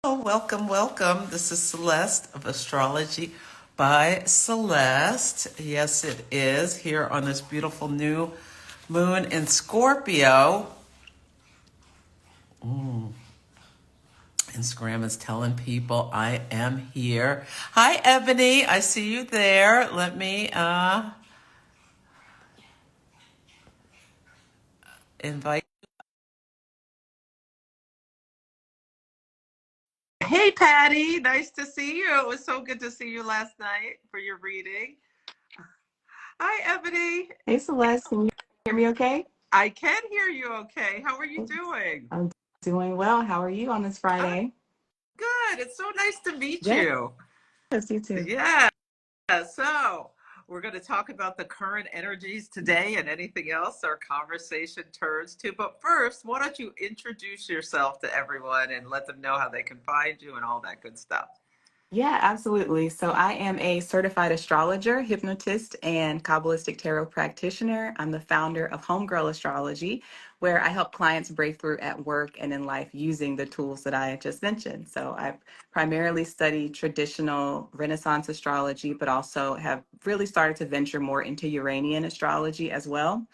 Welcome, welcome. This is Celeste of Astrology by Celeste. Yes, it is here on this beautiful new moon in Scorpio. Instagram is telling people I am here. Hi, Ebony. I see you there. Let me invite. Hey, Patty. Nice to see you. It was so good to see you last night for your reading. Hi, Ebony. Hey Celeste, can you hear me okay? I can hear you okay. How are you doing? I'm doing well. How are you on this Friday? Good. It's so nice to meet Yes, you. you too. Yeah. So we're going to talk about the current energies today and anything else our conversation turns to. But first, why don't you introduce yourself to everyone and let them know how they can find you and all that good stuff? Yeah, absolutely. So I am a certified astrologer, hypnotist, and Qabalistic Tarot practitioner. I'm the founder of Homegirl Astrology, where I help clients break through at work and in life using the tools that I just mentioned. So I primarily study traditional Renaissance astrology, but also have really started to venture more into Uranian astrology as well.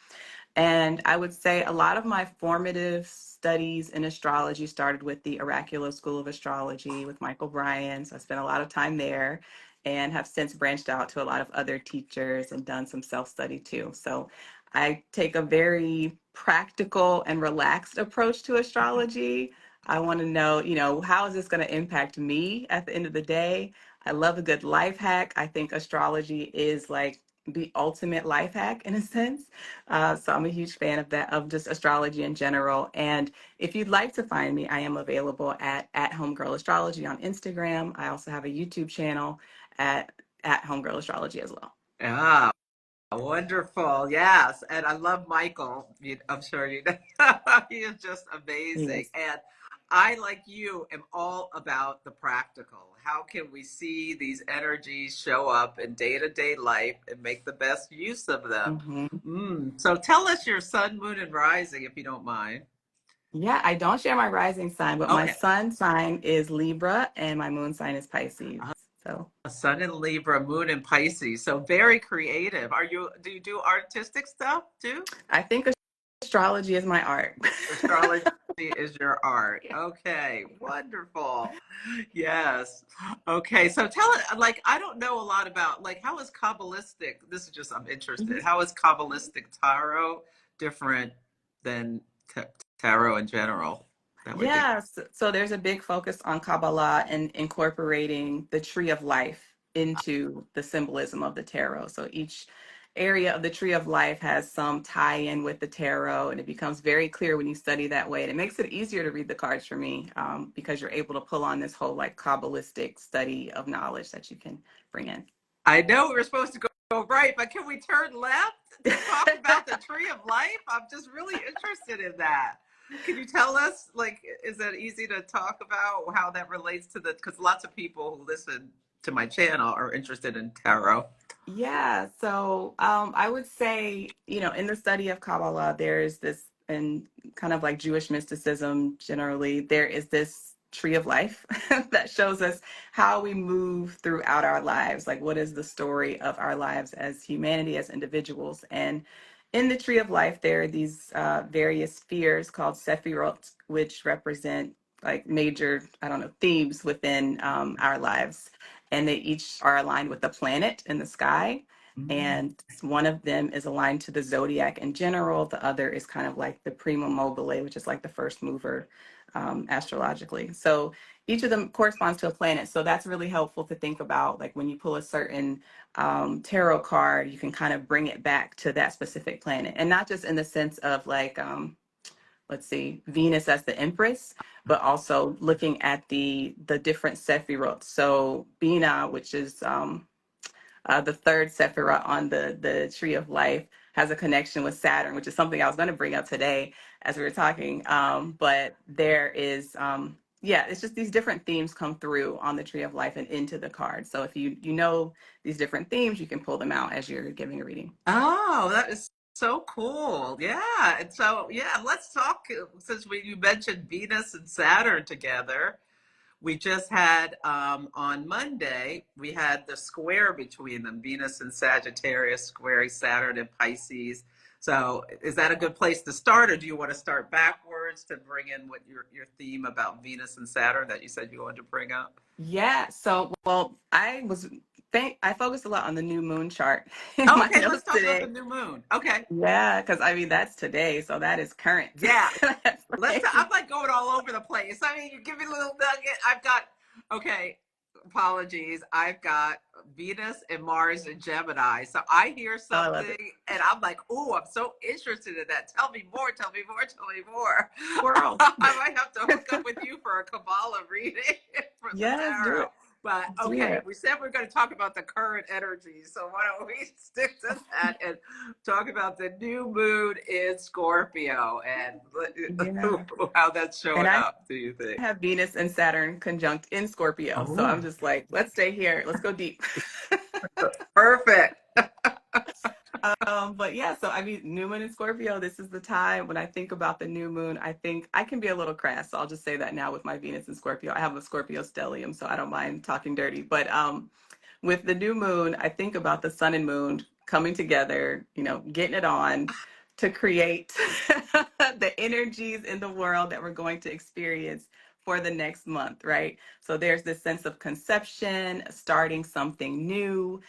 And I would say a lot of my formative studies in astrology started with the Oracular School of Astrology with Michael Bryan. So I spent a lot of time there and have since branched out to a lot of other teachers and done some self study too. So I take a very practical and relaxed approach to astrology. I want to know, how is this going to impact me at the end of the day? I love a good life hack. I think astrology is like the ultimate life hack in a sense. So I'm a huge fan of that, of just astrology in general. And if you'd like to find me, I am available at Homegirl Astrology on Instagram. I also have a YouTube channel at Homegirl Astrology as well. Ah, wonderful. Yes. And I love Michael. I'm sure you know. He is just amazing. Yes. And I, like you, am all about the practical. How can we see these energies show up in day-to-day life and make the best use of them? hmm So tell us your sun, moon, and rising, if you don't mind. Yeah, I don't share my rising sign, but my Okay. sun sign is Libra and my moon sign is Pisces. So Sun in Libra, moon in Pisces. So very creative. Do you do artistic stuff too? I think astrology is my art. Astrology is your art. Yeah. Okay, wonderful. Yes. Okay, so tell it, like, I don't know a lot about, like, how is Kabbalistic? This is just, I'm Mhm. interested. How is Kabbalistic Tarot different than tarot in general? That would be. Yes. So there's a big focus on Kabbalah and incorporating the tree of life into the symbolism of the tarot. So each area of the tree of life has some tie-in with the tarot, and it becomes very clear when you study that way. And it makes it easier to read the cards for me because you're able to pull on this whole like Kabbalistic study of knowledge that you can bring in. I know we were supposed to go right, but can we turn left to talk about the tree of life? I'm just really interested in that. Can you tell us, like, is that easy to talk about how that relates to the, because lots of people who listen to my channel are interested in tarot. Yeah, so I would say, in the study of Kabbalah, there's this, and kind of like Jewish mysticism generally, there is this tree of life that shows us how we move throughout our lives. Like, what is the story of our lives as humanity, as individuals? And in the tree of life, there are these various spheres called sephirot, which represent like major, I don't know, themes within our lives, and they each are aligned with a planet in the sky. Mm. And one of them is aligned to the zodiac in general. The other is kind of like the prima mobile, which is like the first mover astrologically. So each of them corresponds to a planet. So that's really helpful to think about. Like when you pull a certain tarot card, you can kind of bring it back to that specific planet. And not just in the sense of like, let's see, Venus as the Empress, but also looking at the different Sephirot. So Bina, which is the third Sephirot on the Tree of Life, has a connection with Saturn, which is something I was going to bring up today as we were talking. But there is, yeah, it's just these different themes come through on the Tree of Life and into the card. So if you know these different themes, you can pull them out as you're giving a reading. Oh, that is so cool. Yeah. And so, yeah, let's talk, since you mentioned Venus and Saturn together. we just had on Monday, we had the square between them, Venus and Sagittarius squaring Saturn and Pisces. So is that a good place to start, or do you want to start backwards to bring in what your theme about Venus and Saturn that you said you wanted to bring up? Yeah. So, well, I focused a lot on the new moon chart in Oh, my okay, let's notes talk about the today. new moon. Okay. Yeah, because I mean that's today, so that is current. Yeah, That's I'm like, like going all over the place. I mean, you give me a little nugget. I've got, okay, apologies. I've got Venus and Mars and Gemini. So I hear oh, I love something it. and I'm like, oh, I'm so interested in that. Tell me more, tell me more, tell me more. Squirrel. I might have to hook up with you for a Kabbalah reading for the Yes, do tarot. it. But Do okay, it. we said we're going to talk about the current energy. So why don't we stick to that and talk about the new moon in Scorpio and Yeah. how that's And showing I up, do you think? have Venus and Saturn conjunct in Scorpio. So I'm Oh, just like, let's stay here. Let's go deep. perfect. But yeah, so I mean, new moon in Scorpio, this is the time when I think about the new moon. I think I can be a little crass. So I'll just say that now with my Venus in Scorpio. I have a Scorpio stellium, so I don't mind talking dirty. But with the new moon, I think about the sun and moon coming together, getting it on to create the energies in the world that we're going to experience for the next month, right? So there's this sense of conception, starting something new.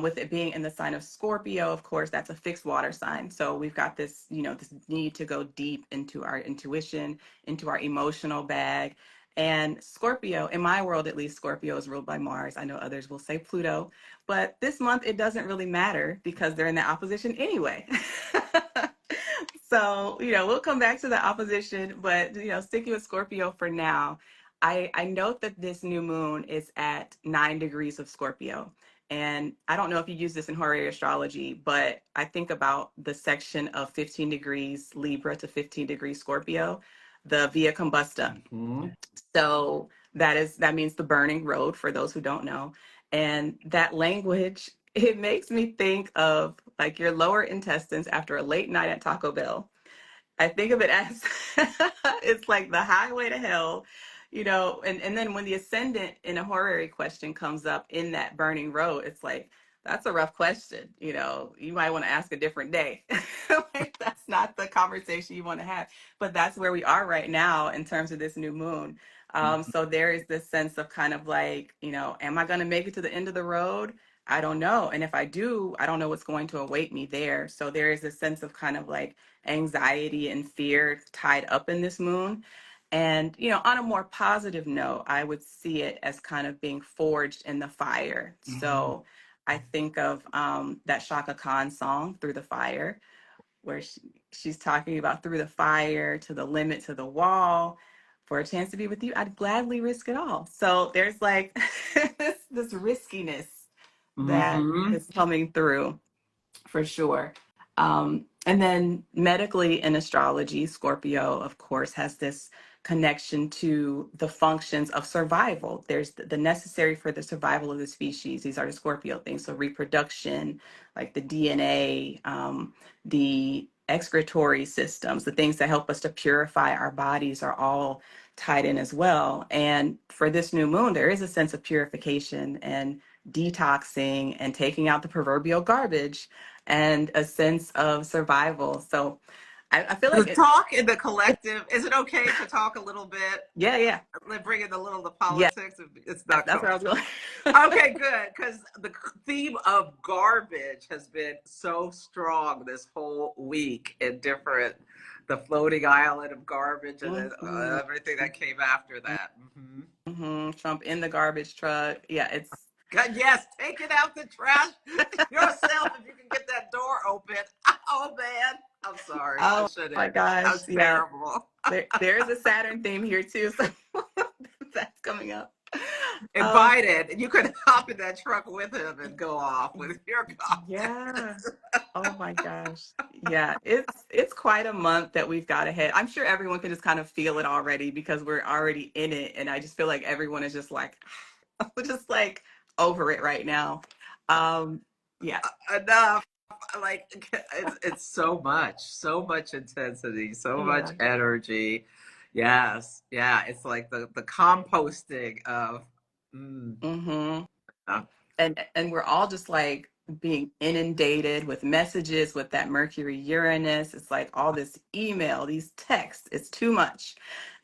With it being in the sign of Scorpio, of course, that's a fixed water sign. So we've got this, this need to go deep into our intuition, into our emotional bag. And Scorpio, in my world at least, Scorpio is ruled by Mars. I know others will say Pluto, but this month it doesn't really matter because they're in the opposition anyway. So, we'll come back to the opposition, but, sticking with Scorpio for now, I note that this new moon is at 9 degrees of Scorpio. And I don't know if you use this in horary astrology, but I think about the section of 15 degrees Libra to 15 degrees Scorpio, the Via Combusta. Mhm. So that means the burning road for those who don't know. And that language, it makes me think of like your lower intestines after a late night at Taco Bell. I think of it as it's like the highway to hell, and then when the ascendant in a horary question comes up in that burning road, it's like, that's a rough question. You might want to ask a different day. Like, that's not the conversation you want to have. But that's where we are right now in terms of this new moon. So there is this sense of kind of like, am I going to make it to the end of the road? I don't know. And if I do, I don't know what's going to await me there. So there is this sense of kind of like anxiety and fear tied up in this moon. And, on a more positive note, I would see it as kind of being forged in the fire. Mhm. So I think of that Shaka Khan song, Through the Fire, where she's talking about through the fire, to the limit, to the wall. For a chance to be with you, I'd gladly risk it all. So there's like this riskiness that Mhm. is coming through for sure. And then medically in astrology, Scorpio, of course, has this connection to the functions of survival. There's the necessary for the survival of the species. These are the Scorpio things. So reproduction, like the DNA, the excretory systems, the things that help us to purify our bodies are all tied in as well. And for this new moon, there is a sense of purification and detoxing and taking out the proverbial garbage and a sense of survival. So I feel The like talk in the collective, is it okay to talk a little bit? yeah, yeah, Like bring in a little of the yeah. politics. It's That's, not that's cool. where I was going. Okay, good. Because the theme of garbage has been so strong this whole week in different, the floating island of garbage and then Mhm, everything that came after that. mhm. Trump in the garbage truck. Yeah, it's God, yes, taking out the trash yourself if you can get that door open. Oh man, I'm sorry. I oh shouldn't. my gosh. That was Yeah, terrible. there is a Saturn theme here too, so that's coming up. And Um, Biden, you could hop in that truck with him and go off with your yeah. comments. Oh my gosh. Yeah, it's quite a month that we've got ahead. I'm sure everyone can just kind of feel it already because we're already in it. And I just feel like everyone is just like just like over it right now. Um, yeah. Enough. Like it's so much intensity, so much Yeah. energy. Yes. Yeah. It's like the composting of, Mm-hmm. uh, And we're all just like being inundated with messages with that Mercury Uranus. It's like all this email, these texts, it's too much.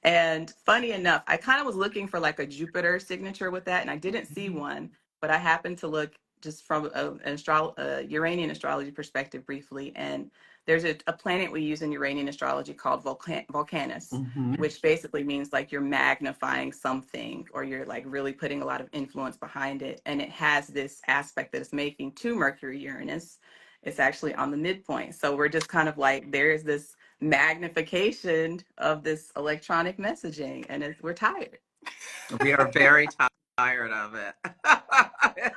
And funny enough, I kind of was looking for like a Jupiter signature with that, and I didn't see one, but I happened to look just from a Uranian astrology perspective briefly, and there's a planet we use in Uranian astrology called Volcanus, mhm. which basically means like you're magnifying something or you're like really putting a lot of influence behind it. And it has this aspect that it's making to Mercury Uranus. It's actually on the midpoint. So we're just kind of like, there's this magnification of this electronic messaging, and we're tired. We are very tired of it.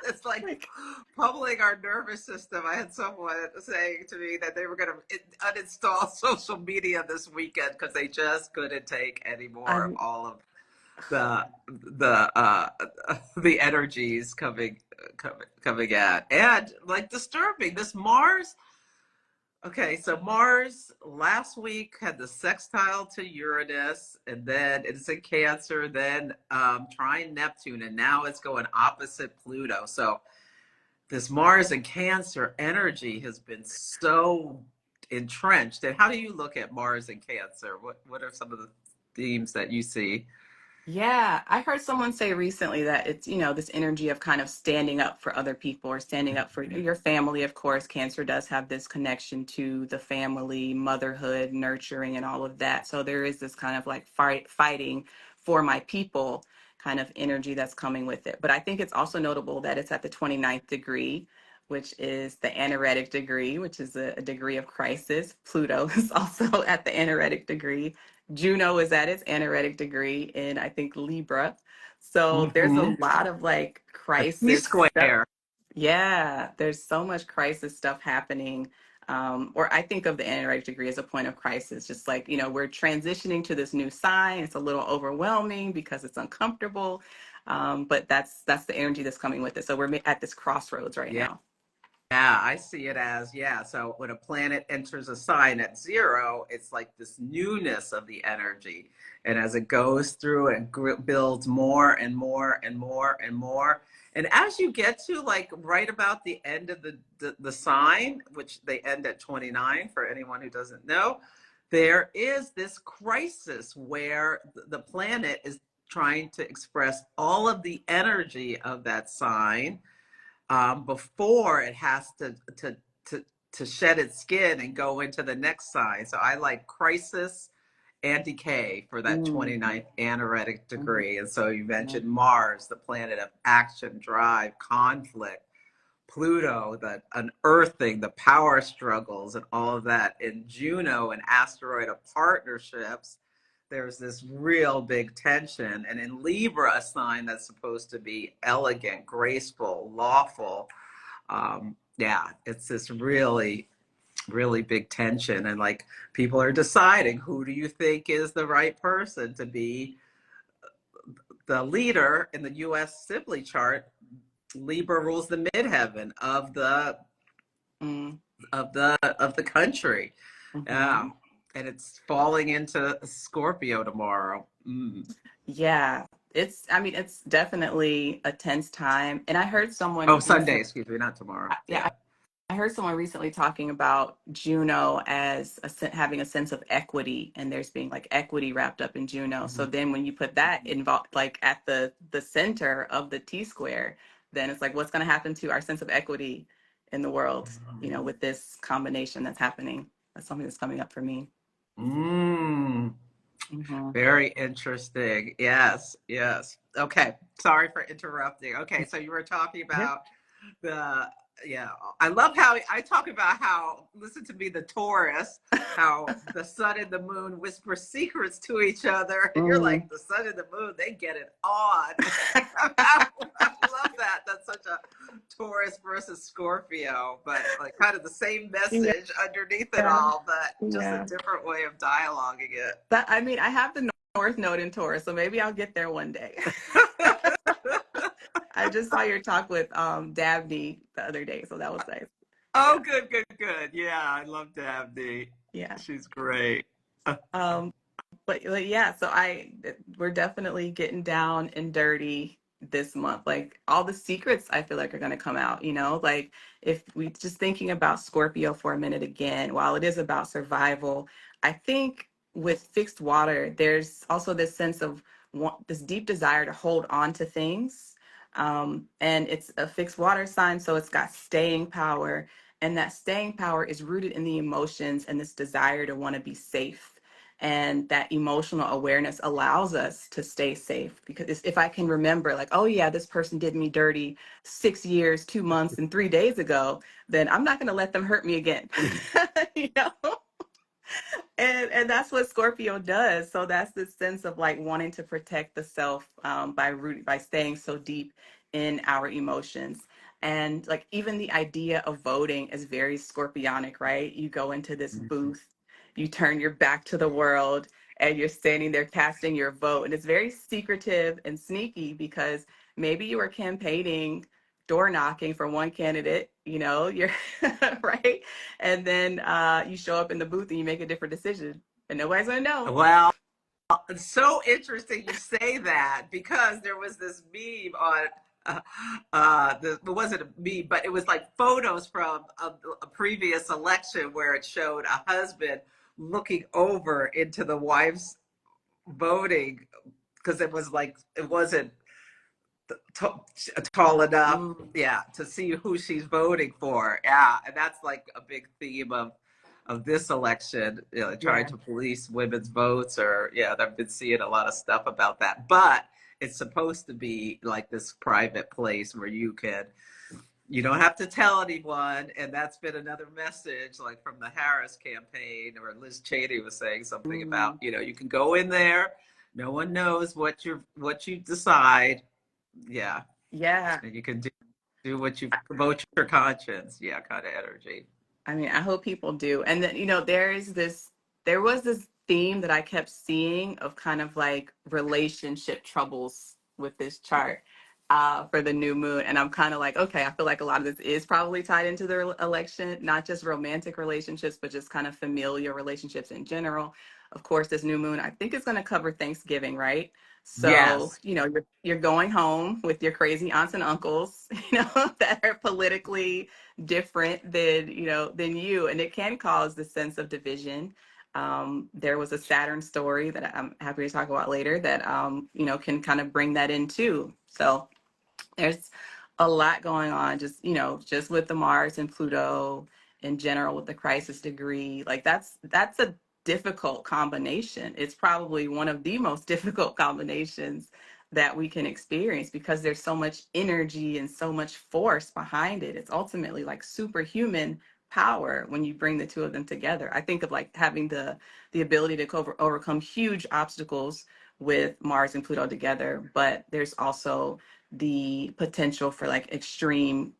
It's like Like, pummeling our nervous system. I had someone saying to me that they were going to uninstall social media this weekend because they just couldn't take any more of I'm, all of the the uh the energies coming at, and like disturbing this Mars. Okay, so Mars last week had the sextile to Uranus, and then it's in Cancer, then trine Neptune, and now it's going opposite Pluto. So this Mars and Cancer energy has been so entrenched. And how do you look at Mars and Cancer? What are some of the themes that you see? Yeah, I heard someone say recently that it's, this energy of kind of standing up for other people or standing up for your family. Of course, Cancer does have this connection to the family, motherhood, nurturing, and all of that. So there is this kind of like fighting for my people kind of energy that's coming with it. But I think it's also notable that it's at the 29th degree, which is the anaretic degree, which is a degree of crisis. Pluto is also at the anaretic degree. Juno is at its anaretic degree in, I think, Libra. So there's a Hmm. lot of like A T crisis stuff. square. Yeah, there's so much crisis stuff happening. Or I think of the anaretic degree as a point of crisis, just like, we're transitioning to this new sign. It's a little overwhelming because it's uncomfortable. But that's the energy that's coming with it. So we're at this crossroads right Yeah. now. Yeah, I see it as, yeah. So when a planet enters a sign at zero, it's like this newness of the energy. And as it goes through and builds more and more and more and more. And as you get to like right about the end of the sign, which they end at 29 for anyone who doesn't know, there is this crisis where the planet is trying to express all of the energy of that sign before it has to to shed its skin and go into the next sign. So I like crisis and decay for that Mm, 29th anaretic mhm, degree. And so you mhm, mentioned Mars, the planet of action, drive, conflict. Pluto, the unearthing, the power struggles, and all of that. In Juno, an asteroid of partnerships, there's this real big tension. And in Libra, a sign that's supposed to be elegant, graceful, lawful. Yeah, it's this really, really big tension. And like people are deciding who do you think is the right person to be the leader in the US Sibley chart. Libra rules the midheaven mm, of the country. Yeah. mhm. And it's falling into Scorpio tomorrow. Mm. Yeah, I mean, it's definitely a tense time. And I heard Oh, someone Sunday, recently, excuse me, not tomorrow. yeah, Yeah. I heard someone recently talking about Juno as having a sense of equity, and there's being like equity wrapped up in Juno. So Mhm. then when you put that involved, like at the center of the T square, then it's like, what's going to happen to our sense of equity in the world, with this combination that's happening? That's something that's coming up for me. Mm. Hmm. Very interesting. Yes, yes. Okay. Sorry for interrupting. Okay, so you were talking about the yeah. I love how I talk about how listen to me, the Taurus, how the sun and the moon whisper secrets to each other. And you're like Mm. the sun and the moon, they get it on. I love that. That's such a Taurus versus Scorpio, but like kind of the same Yeah, message underneath it all, but just a yeah. different way of dialoguing it. That I mean, I have the North Node in Taurus, so maybe I'll get there one day. I just saw your talk with Dabney the other day, so that was nice. Oh, Yeah, good. Yeah, I love Dabney. yeah. She's great. Um, But yeah, so we're definitely getting down and dirty this month. Like all the secrets I feel like are going to come out, like if we just thinking about Scorpio for a minute again, while it is about survival, I think with fixed water, there's also this sense of this deep desire to hold on to things. And it's a fixed water sign, so it's got staying power. And that staying power is rooted in the emotions and this desire to want to be safe, and that emotional awareness allows us to stay safe, because if I can remember like, oh yeah, this person did me dirty 6 years, 2 months and 3 days ago, then I'm not going to let them hurt me again. you know and that's what Scorpio does. So that's the sense of like wanting to protect the self, by staying so deep in our emotions. And like even the idea of voting is very scorpionic, right? You go into this booth, you turn your back to the world, and you're standing there casting your vote, and it's very secretive and sneaky, because maybe you are campaigning, door knocking for one candidate, you're right, and then you show up in the booth and you make a different decision, and nobody's gonna know. Well, it's so interesting you say that, because there was this meme on it wasn't a meme, but it was like photos from a previous election where it showed a husband looking over into the wife's voting, because it wasn't tall enough, Mm, yeah, to see who she's voting for. Yeah, and that's like a big theme of this election, trying yeah. to police women's votes, or yeah, I've been seeing a lot of stuff about that. But it's supposed to be like this private place where you don't have to tell anyone. And that's been another message, like from the Harris campaign, or Liz Cheney was saying something about, Mm, you can go in there, no one knows what you decide. Yeah, yeah. and you can do what you promote your conscience. Yeah, kind of energy. I mean, I hope people do. And then, there was this theme that I kept seeing of kind of like relationship troubles with this chart for the new moon. And I'm kind of like, okay, I feel like a lot of this is probably tied into the election, not just romantic relationships, but just kind of familial relationships in general. Of course, this new moon, I think, is going to cover Thanksgiving, right? So, Yes. you're going home with your crazy aunts and uncles, that are politically different than you, and it can cause the sense of division. There was a Saturn story that I'm happy to talk about later that can kind of bring that in too. So there's a lot going on, just with the Mars and Pluto in general, with the crisis degree. Like that's a difficult combination. It's probably one of the most difficult combinations that we can experience, because there's so much energy and so much force behind it. It's ultimately like superhuman power when you bring the two of them together. I think of like having the ability to overcome huge obstacles with Mars and Pluto together, but there's also the potential for like extreme,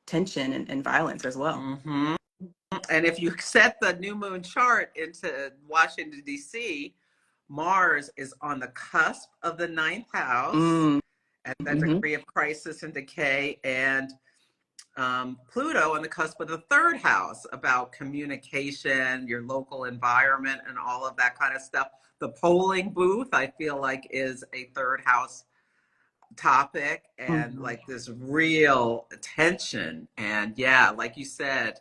tension and violence as well. Hmm. And if you set the new moon chart into Washington, D.C., Mars is on the cusp of the ninth house, Mm, at that hmm degree of crisis and decay, and Pluto on the cusp of the third house, about communication, your local environment, and all of that kind of stuff. The polling booth, I feel like, is a third house topic, and hmm like this real tension. And yeah, like you said,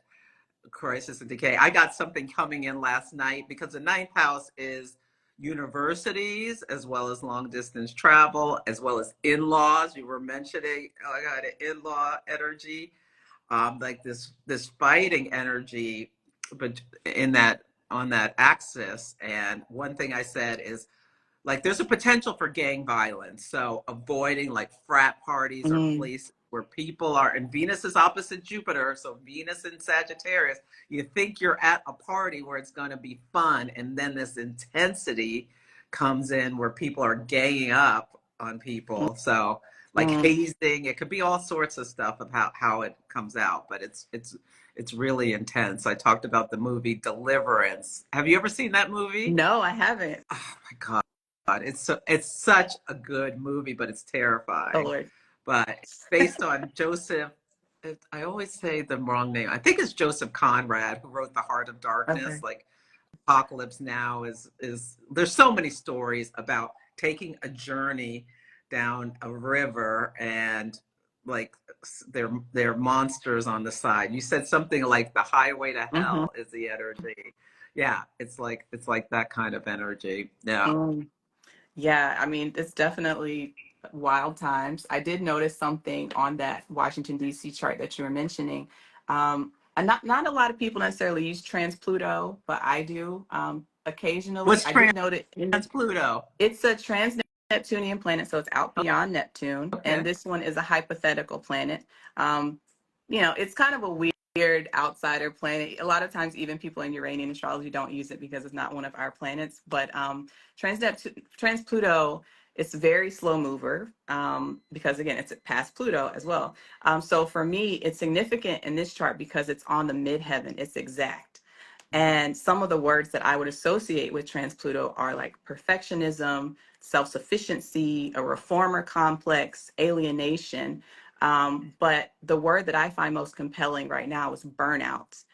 crisis and decay. I got something coming in last night, because the ninth house is universities, as well as long distance travel, as well as in-laws. You were mentioning, oh, I got an in-law energy, like this fighting energy, but in that on that axis. And one thing I said is, like, there's a potential for gang violence, so avoiding like frat parties or mm places where people are. And Venus is opposite Jupiter, so Venus in Sagittarius, you think you're at a party where it's going to be fun, and then this intensity comes in where people are ganging up on people. So like mm. hazing, it could be all sorts of stuff of how it comes out, but it's really intense. I talked about the movie Deliverance. Have you ever seen that movie? No, I haven't. Oh my God. It's such a good movie, but it's Oh terrifying. Lord. But it's based on Joseph. I always say the wrong name. I think it's Joseph Conrad, who wrote The Heart of Darkness. Okay. Like, apocalypse now is there's so many stories about taking a journey down a river and like they're monsters on the side. You said something like the highway to Mm-hmm. hell is the energy. Yeah, it's like that kind of energy. Yeah. Mm. Yeah, I mean, it's definitely wild times. I did notice something on that Washington, D.C. chart that you were mentioning. And not a lot of people necessarily use trans Pluto, but I do occasionally. What's I did note it in the, trans Pluto? it's a trans Neptunian planet, so it's out beyond Neptune. And Okay. this one is a hypothetical planet. Um, it's kind of a weird outsider planet. A lot of times, even people in Uranian astrology don't use it because it's not one of our planets. But trans Pluto, it's a very slow mover because, again, it's past Pluto as well. So for me, it's significant in this chart because it's on the midheaven. It's exact. And some of the words that I would associate with trans Pluto are like perfectionism, self sufficiency, a reformer complex, alienation. But the word that I find most compelling right now is burnout.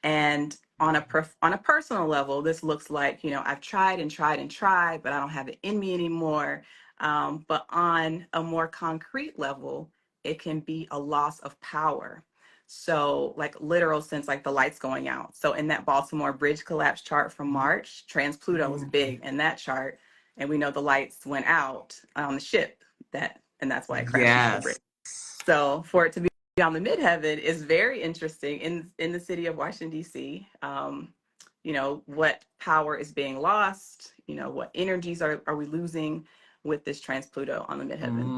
And on a personal level, this looks like, I've tried and tried and tried, but I don't have it in me anymore. But on a more concrete level, it can be a loss of power. So, like literal sense, like the lights going out. So, in that Baltimore bridge collapse chart from March, Trans Pluto was big in that chart, and we know the lights went out on the ship and that's why it crashed into the bridge. Yes. So, for it to be on the midheaven is very interesting in the city of Washington D.C. What power is being lost? What energies are we losing with this Trans Pluto on the midheaven?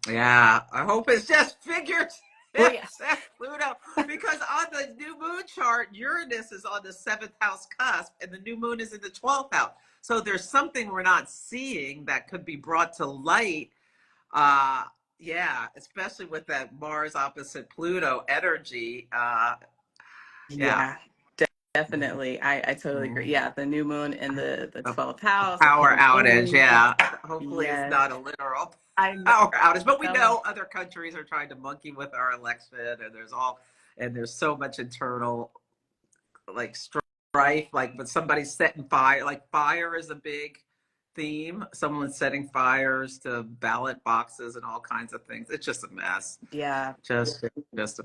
Yeah, I hope it's just figures. Well, yeah. Pluto, because on the new moon chart, Uranus is on the seventh house cusp, and the new moon is in the 12th house. So there's something we're not seeing that could be brought to light. Uh, yeah, especially with that Mars opposite Pluto energy. Yeah. Yeah, definitely. I totally agree. Yeah, the new moon in the A 12th house, a power full outage. moon. Yeah. Hopefully it's Yes, not a literal I know. power outage, but we know other countries are trying to monkey with our election, and there's so much internal like strife, like but somebody's setting fire, like fire is a big theme. Someone's setting fires to ballot boxes and all kinds of things. It's just a mess. Yeah, Just a mess,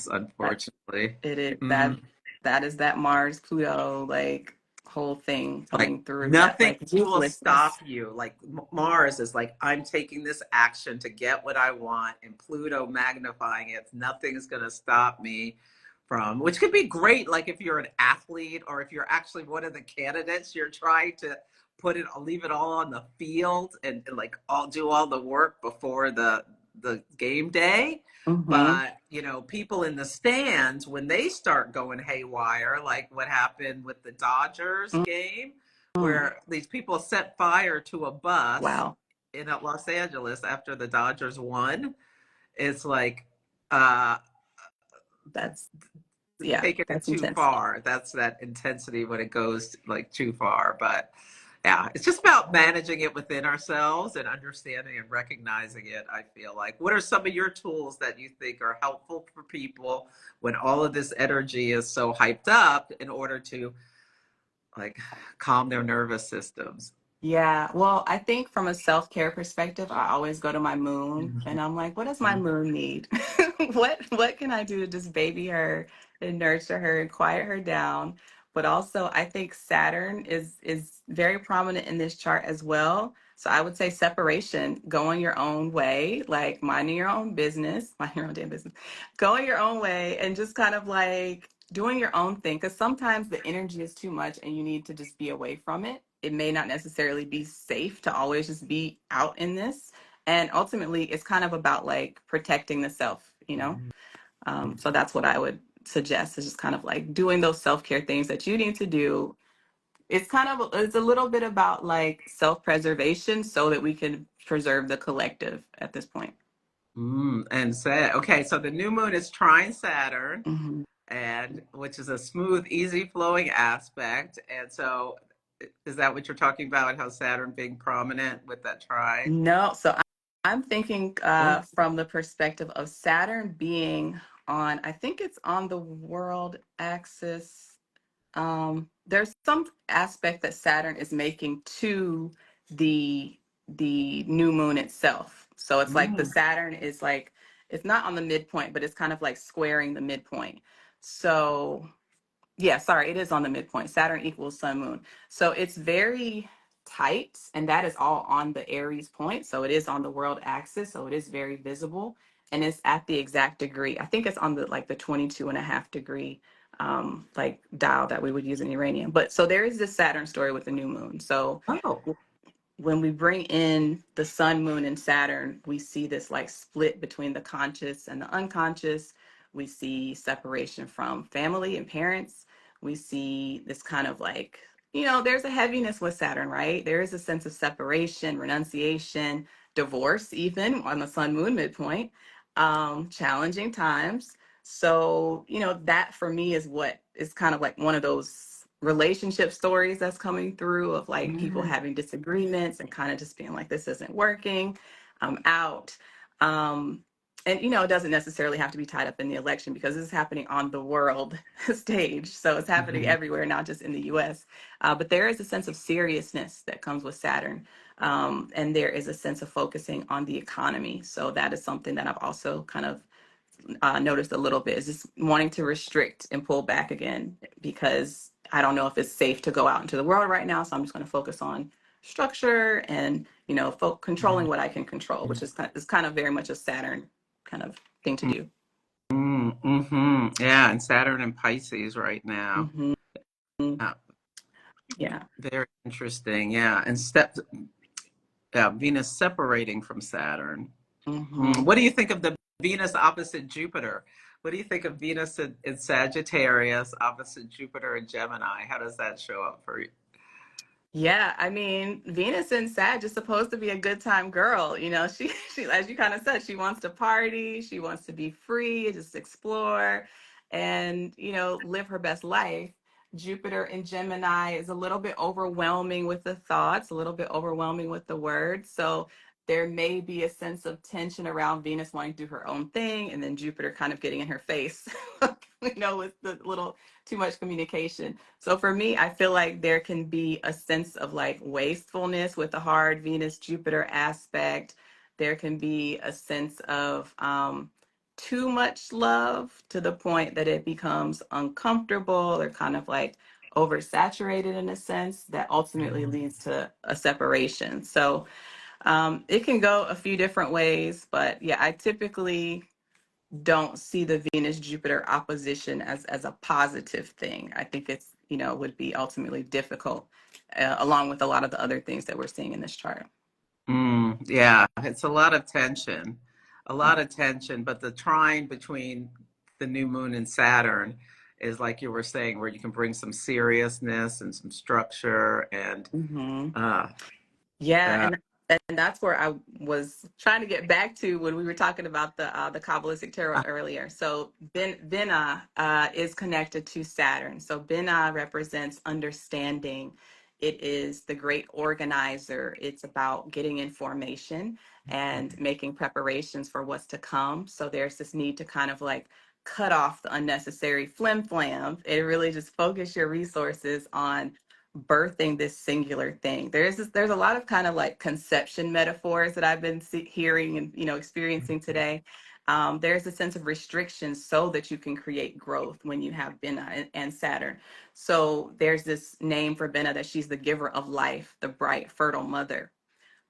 that unfortunately. it is Mm. that is that Mars Pluto like whole thing Like coming through that nothing like will stop ruthlessness. you. Like Mars is like, I'm taking this action to get what I want, and Pluto magnifying it. Nothing's going to stop me from, which could be great. Like if you're an athlete or if you're actually one of the candidates, you're trying to leave it all on the field and like all do all the work before the game day. Mm-hmm. But people in the stands, when they start going haywire, like what happened with the Dodgers game, Mm-hmm. where these people set fire to a bus Wow, in Los Angeles after the Dodgers won. It's like uh that's yeah, taking it that's too intense. far. That's that intensity when it goes like too far. But yeah, it's just about managing it within ourselves and understanding and recognizing it. I feel like, what are some of your tools that you think are helpful for people when all of this energy is so hyped up in order to like calm their nervous systems? Yeah, well, I think from a self-care perspective, I always go to my moon and I'm like, what does my moon need? What can I do to just baby her and nurture her and quiet her down? But also I think Saturn is very prominent in this chart as well. So I would say separation, going your own way, like minding your own business, minding your own damn business, going your own way and just kind of like doing your own thing. Because sometimes the energy is too much and you need to just be away from it. It may not necessarily be safe to always just be out in this. And ultimately, it's kind of about like protecting the self. So that's what I would suggest is just kind of like doing those self-care things that you need to do. It's a little bit about like self-preservation so that we can preserve the collective at this point. And say, okay, so the new moon is trine Saturn, Mhm. and which is a smooth, easy flowing aspect. And so, is that what you're talking about? How Saturn being prominent with that trine? No, so I'm thinking Oh, from the perspective of Saturn being on, I think it's on the world axis. There's some aspect that Saturn is making to the new moon itself. So it's like the Mm. Saturn is like, it's not on the midpoint, but it's kind of like squaring the midpoint. So yeah, sorry, it is on the midpoint. Saturn equals sun moon. So it's very tight, and that is all on the Aries point. So it is on the world axis. So it is very visible. And it's at the exact degree. I think it's on the like the 22.5 degree like dial that we would use in Uranian. But so there is this Saturn story with the new moon. So Oh. when we bring in the sun, moon, and Saturn, we see this like split between the conscious and the unconscious. We see separation from family and parents. We see this kind of like, there's a heaviness with Saturn, right? There is a sense of separation, renunciation, divorce, even on the sun, moon midpoint, challenging times. So, that for me is what is kind of like one of those relationship stories that's coming through of like people Mm. having disagreements and kind of just being like, this isn't working, I'm out. And, it doesn't necessarily have to be tied up in the election because this is happening on the world stage. So it's happening Mhm. everywhere, not just in the US. But there is a sense of seriousness that comes with Saturn. And there is a sense of focusing on the economy. So that is something that I've also kind of noticed a little bit is just wanting to restrict and pull back again because I don't know if it's safe to go out into the world right now. So I'm just going to focus on structure and controlling what I can control, which is kind of very much a Saturn kind of thing to do. Mm-hmm. Yeah, and Saturn and Pisces right now. Hmm. Yeah, Yeah. very interesting. Yeah, and Venus separating from Saturn. Hmm. What do you think of the Venus opposite Jupiter? What do you think of Venus in Sagittarius opposite Jupiter in Gemini? How does that show up for you? Yeah, I mean, Venus in Sag is supposed to be a good time girl. She, as you kind of said, she wants to party, she wants to be free, just explore, and live her best life. Jupiter in Gemini is a little bit overwhelming with the thoughts, a little bit overwhelming with the words. So there may be a sense of tension around Venus wanting to do her own thing, and then Jupiter kind of getting in her face, with the little too much communication. So for me, I feel like there can be a sense of like wastefulness with the hard Venus Jupiter aspect. There can be a sense of too much love to the point that it becomes uncomfortable or kind of like oversaturated in a sense that ultimately leads to a separation. So it can go a few different ways, but yeah, I typically don't see the Venus Jupiter opposition as a positive thing. I think it's, would be ultimately difficult, along with a lot of the other things that we're seeing in this chart. Yeah, it's a lot of tension, but the trine between the new moon and Saturn is like you were saying, where you can bring some seriousness and some structure and Hmm. uh, Yeah, uh, and that's where I was trying to get back to when we were talking about the Kabbalistic tarot earlier. So Bina is connected to Saturn. So Bina represents understanding. It is the great organizer. It's about getting information and making preparations for what's to come. So there's this need to kind of like cut off the unnecessary flim flam and really just focus your resources on birthing this singular thing. There's a lot of kind of like conception metaphors that I've been hearing and experiencing today. There's a sense of restriction so that you can create growth when you have Benna and Saturn. So there's this name for Benna that she's the giver of life, the bright, fertile mother.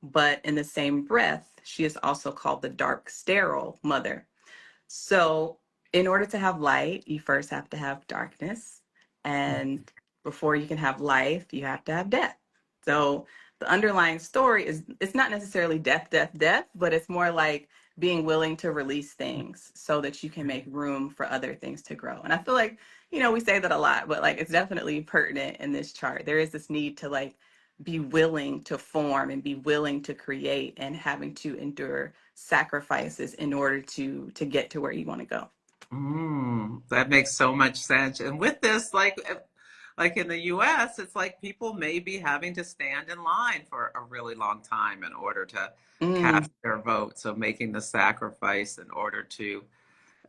But in the same breath, she is also called the dark, sterile mother. So, in order to have light, you first have to have darkness. And before you can have life, you have to have death. So, the underlying story is it's not necessarily death, death, death, but it's more like being willing to release things so that you can make room for other things to grow. And I feel like, we say that a lot, but like it's definitely pertinent in this chart. There is this need to like be willing to form and be willing to create and having to endure sacrifices in order to get to where you want to go. that makes so much sense. And with this, like in the US, it's like people may be having to stand in line for a really long time in order to Mm, cast their vote. So making the sacrifice in order to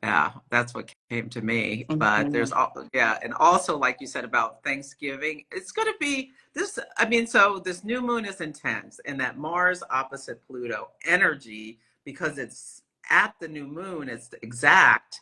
Yeah, that's what came to me. But Mhm. there's all, yeah, and also like you said about Thanksgiving, it's going to be this. I mean, so this new moon is intense, and that Mars opposite Pluto energy, because it's at the new moon, it's exact.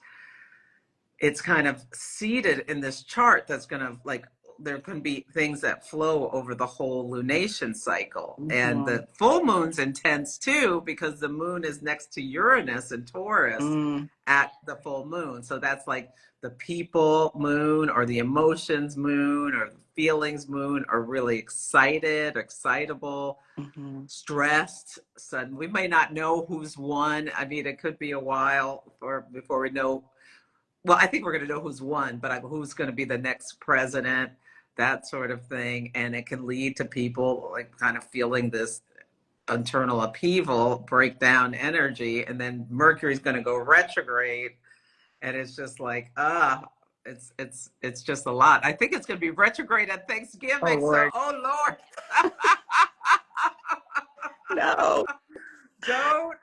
It's kind of seated in this chart that's going to like there can be things that flow over the whole lunation cycle. And Mhm. the full moon's intense too because the moon is next to Uranus and Taurus Mm. at the full moon. So that's like the people moon or the emotions moon or the feelings moon are really excited, excitable, Mhm. stressed. So we may not know who's won. I mean, it could be a while before we know. Well, I think we're going to know who's won, but who's going to be the next president, that sort of thing. And it can lead to people like kind of feeling this internal upheaval, breakdown energy. And then Mercury's going to go retrograde. And it's just like, it's just a lot. I think it's going to be retrograde at Oh Thanksgiving. So, Lord, oh Lord. no. don't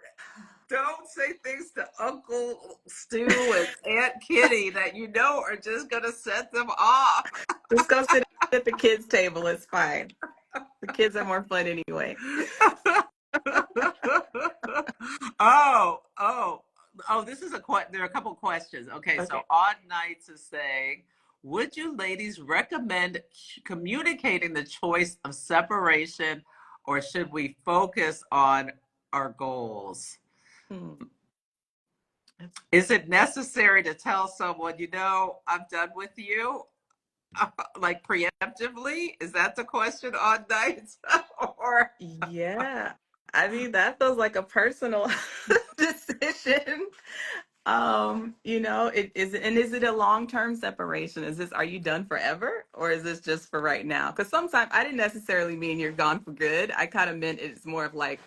don't say things to Uncle Stu and Aunt Kitty that you know are just gonna set them off. Just go sit at the kids' table. It's fine. The kids are more fun anyway. oh, oh, oh! This is there are a couple questions. Okay, so Okay. Odd Nights is saying, would you ladies recommend communicating the choice of separation, or should we focus on our goals? Hmm. Is it necessary to tell someone, you know, I'm done with you, like preemptively? Is that the question on nights? Or Yeah. I mean, that feels like a personal decision. Is it a long-term separation? Are you done forever or is this just for right now? Because sometimes I didn't necessarily mean you're gone for good. I kind of meant it's more of like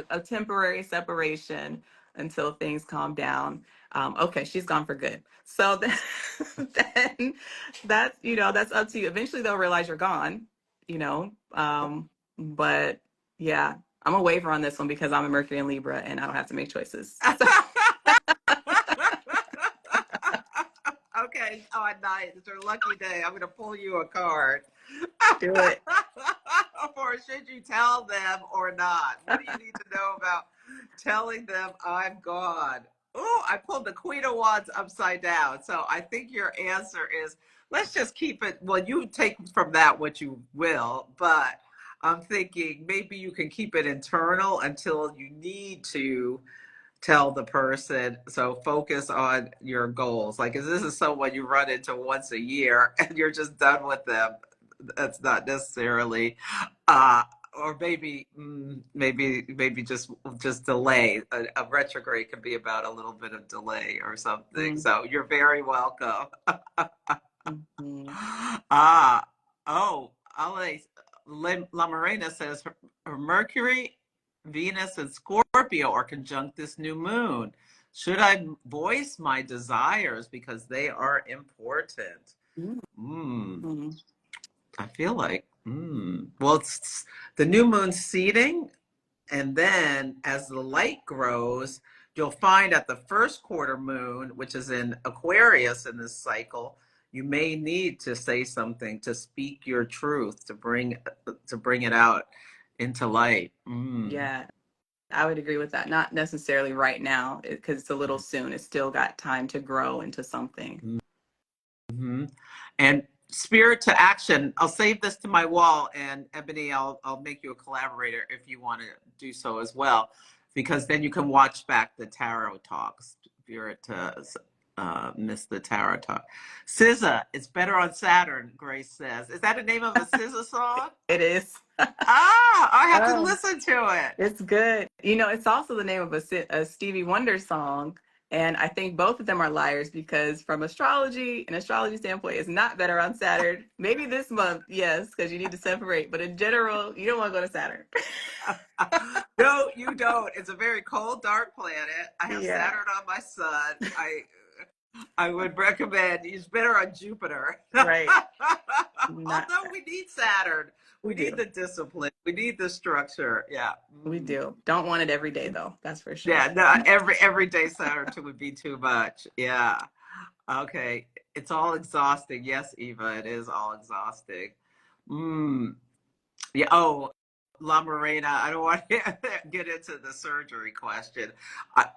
a temporary separation until things calm down. Okay, she's gone for good. So then, then that's up to you. Eventually they'll realize you're gone, you know. But yeah, I'm a waiver on this one because I'm a Mercury and Libra and I don't have to make choices. So okay, on night, it's your lucky day. I'm gonna pull you a card. do it. Or should you tell them or not? What do you need to know about telling them I'm gone? Oh, I pulled the Queen of Wands upside down. So I think your answer is let's just keep it. Well, you take from that what you will, but I'm thinking maybe you can keep it internal until you need to tell the person. So focus on your goals. Like if this is someone you run into once a year and you're just done with them, that's not necessarily uh or maybe just delay. A retrograde can be about a little bit of delay or something. Mm, So you're very welcome. mhm. Ah, oh, Ale La Morena says her Mercury, Venus, and Scorpio are conjunct this new moon. Should I voice my desires because they are important? Mm, Hmm. mhm. I feel like, well, it's the new moon seeding, and then as the light grows, you'll find at the first quarter moon, which is in Aquarius in this cycle, you may need to say something to speak your truth to bring it out into light. Yeah, I would agree with that. Not necessarily right now because it's a little soon. It's still got time to grow into something. Mm-hmm. And spirit to action. I'll save this to my wall, and Ebony, I'll make you a collaborator if you want to do so as well, because then you can watch back the tarot talks. Spirit to miss the tarot talk. SZA, it's better on Saturn. Grace says, is that the name of a SZA song? It is. Ah, I have to Oh, listen to it. it's good. It's also the name of a Stevie Wonder song. And I think both of them are liars because from an astrology standpoint, it's not better on Saturn. Maybe this month, yes, because you need to separate. But in general, you don't want to go to Saturn. No, you don't. It's a very cold, dark planet. I have Yeah. Saturn on my sun. I would recommend he's better on Jupiter. Right. Not Although we need Saturn. we We need do. the discipline. We need the structure. Yeah. We Mm. do. Don't want it every day though. That's for sure. Yeah, no, every day Saturn would be too much. Yeah. Okay. It's all exhausting. Yes, Eva, it is all exhausting. Mm. Yeah. Oh, La Morena, I don't want to get into the surgery question.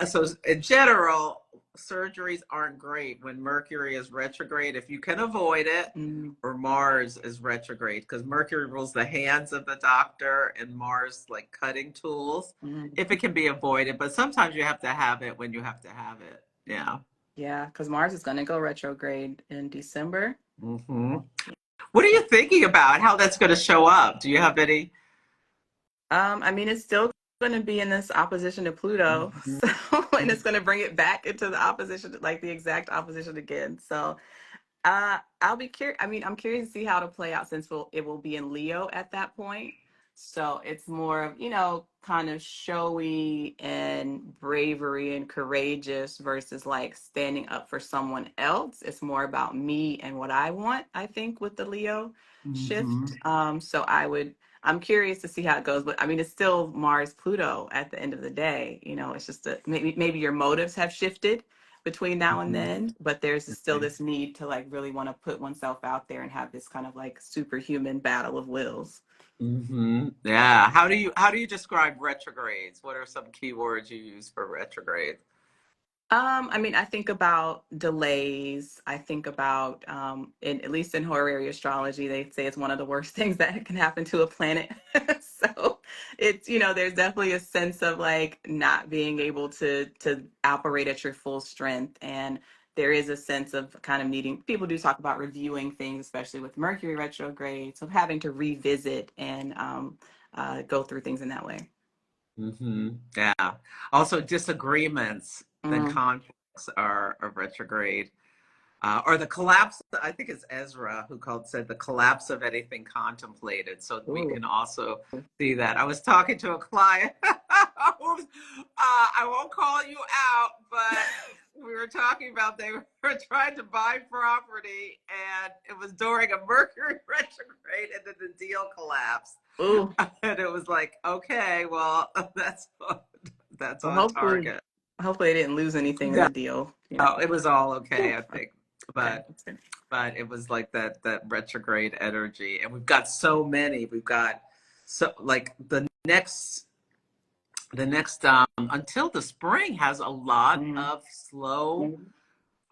So, in general, surgeries aren't great when Mercury is retrograde, if you can avoid it, Mm, or Mars is retrograde, because Mercury rules the hands of the doctor and Mars, like cutting tools, mm. if it can be avoided. But sometimes you have to have it when you have to have it. Yeah. Yeah, because Mars is going to go retrograde in December. Hmm. What are you thinking about how that's going to show up? Do you have any? I mean, it's still going to be in this opposition to Pluto, Mhm. so and it's going to bring it back into the opposition, like the exact opposition again. So, I'll be curious. I mean, I'm curious to see how to play out since it will be in Leo at that point. So it's more of, kind of showy and bravery and courageous versus like standing up for someone else. It's more about me and what I want, I think, with the Leo Mhm. shift. I'm curious to see how it goes, but I mean, it's still Mars Pluto at the end of the day. It's just maybe your motives have shifted between now and Mhm. then, but there's still this need to like really want to put oneself out there and have this kind of like superhuman battle of wills. Yeah. How do you describe retrogrades? What are some keywords you use for retrograde? I mean, I think about delays. I think about, at least in horary astrology, they say it's one of the worst things that can happen to a planet. So there's definitely a sense of like not being able to operate at your full strength. And there is a sense of kind of needing, people do talk about reviewing things, especially with Mercury retrograde. So having to revisit and go through things in that way. Yeah. Also, disagreements and Mm. conflicts are a retrograde. Or the collapse, I think it's Ezra who said the collapse of anything contemplated. So we Ooh. can also see that. I was talking to a client. I won't call you out, but we were talking about they were trying to buy property and it was during a Mercury retrograde and then the deal collapsed. Ooh. And it was like, okay, well, that's Well, on hopefully, target. hopefully they didn't lose anything in No, the deal. it was all okay, Whew. I think. Okay. But it was like that retrograde energy, and we've got so many. We've got so like the next until the spring has a lot Mhm. of slow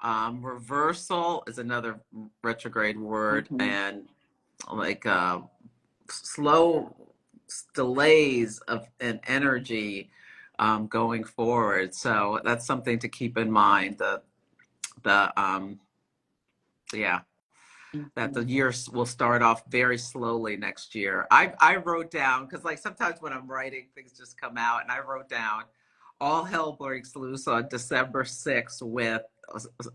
reversal is another retrograde word, Mhm. and like slow delays of an energy going forward. So that's something to keep in mind. The yeah, that the Mhm. year will start off very slowly next year. I wrote down because like sometimes when I'm writing, things just come out, and I wrote down all hell breaks loose on December 6th with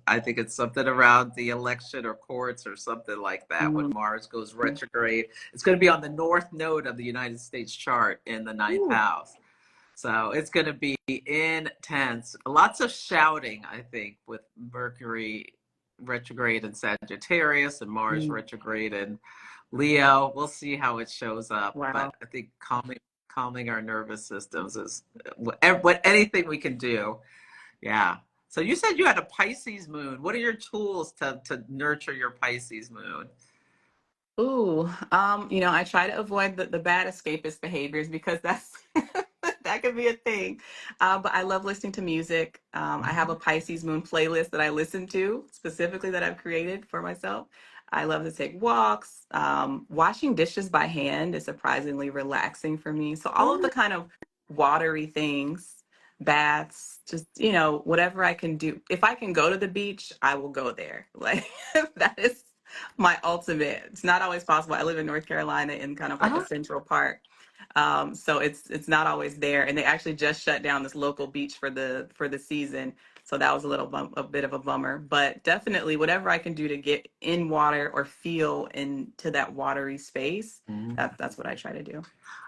I think it's something around the election or courts or something like that when Mhm. Mars goes retrograde. It's going to be on the north node of the United States chart in the ninth Ooh. house. So it's going to be intense. Lots of shouting, I think, with Mercury retrograde in Sagittarius and Mars Mm. retrograde in Leo. We'll see how it shows up, Wow. but I think calming our nervous systems is what anything we can do. Yeah. So you said you had a Pisces moon. What are your tools to nurture your Pisces moon? Ooh, I try to avoid the bad escapist behaviors because that's that could be a thing. But I love listening to music. I have a Pisces moon playlist that I listen to specifically that I've created for myself. I love to take walks. Washing dishes by hand is surprisingly relaxing for me. So all of the kind of watery things, baths, just, whatever I can do. If I can go to the beach, I will go there. Like that is my ultimate. It's not always possible. I live in North Carolina in kind of like a Uh-huh. central park. So it's not always there. And they actually just shut down this local beach for the season. So that was a bit of a bummer. But definitely whatever I can do to get in water or feel into that watery space, that's what I try to do.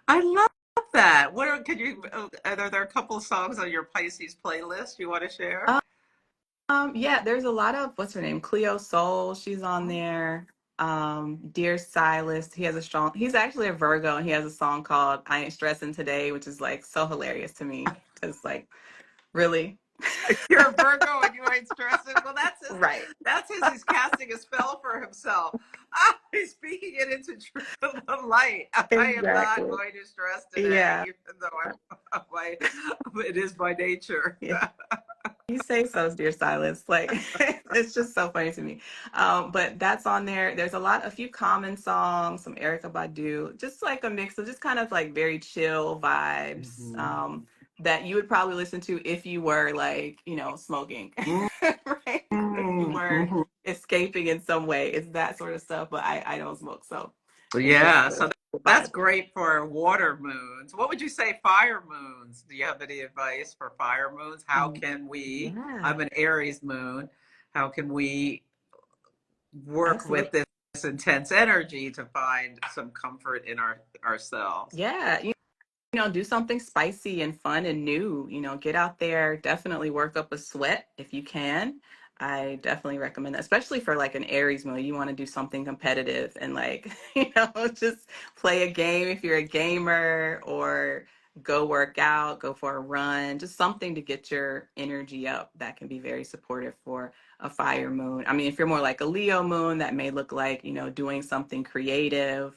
I love that. Are there a couple of songs on your Pisces playlist you want to share? Yeah, there's a lot of what's her name? Cleo Soul, she's on Oh, there. Dear Silas, he's actually a Virgo and he has a song called I Ain't Stressing Today, which is like so hilarious to me. Cause like really. you're a Virgo and you ain't stressing. Well, that's his. Right. That's his. He's casting a spell for himself. Ah, he's speaking it into the light. I am not Exactly. going to stress today, Yeah. even though it is my nature. Yeah. You say so, dear Silas. Like it's just so funny to me. But that's on there. There's a few common songs, some Erica Badu, just like a mix of just kind of like very chill vibes Mhm. that you would probably listen to if you were like, smoking, right? If you were Mhm. escaping in some way, it's that sort of stuff. But I don't smoke, so it's just Yeah, so the that's vibe. great for water moons. What would you say fire moons? Do you have any advice for fire moons? How can we, Yeah, I'm an Aries moon, how can we work with absolutely. this intense energy to find some comfort in ourselves? Yeah, do something spicy and fun and new. Get out there, definitely work up a sweat if you can. I definitely recommend that, especially for like an Aries moon. You want to do something competitive and like, just play a game if you're a gamer or go work out, go for a run, just something to get your energy up that can be very supportive for a fire moon. I mean, if you're more like a Leo moon, that may look like, doing something creative,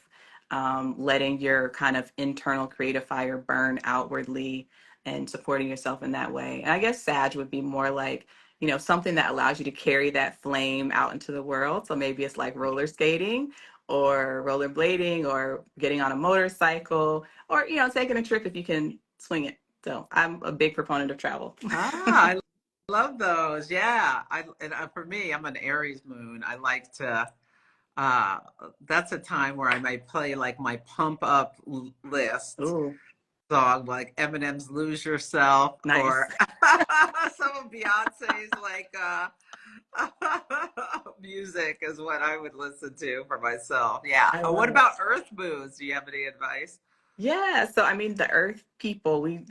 letting your kind of internal creative fire burn outwardly and supporting yourself in that way. And I guess Sag would be more like, something that allows you to carry that flame out into the world. So maybe it's like roller skating or rollerblading or getting on a motorcycle or, taking a trip if you can swing it. So I'm a big proponent of travel. Ah, I love those. Yeah. For me, I'm an Aries moon. I like to uh that's a time where I might play like my pump up list Ooh, song like Eminem's Lose Yourself or nice. some of Beyonce's like music is what I would listen to for myself. Yeah. I What love it. about Earth moons? Do you have any advice? Yeah, so I mean the earth people, we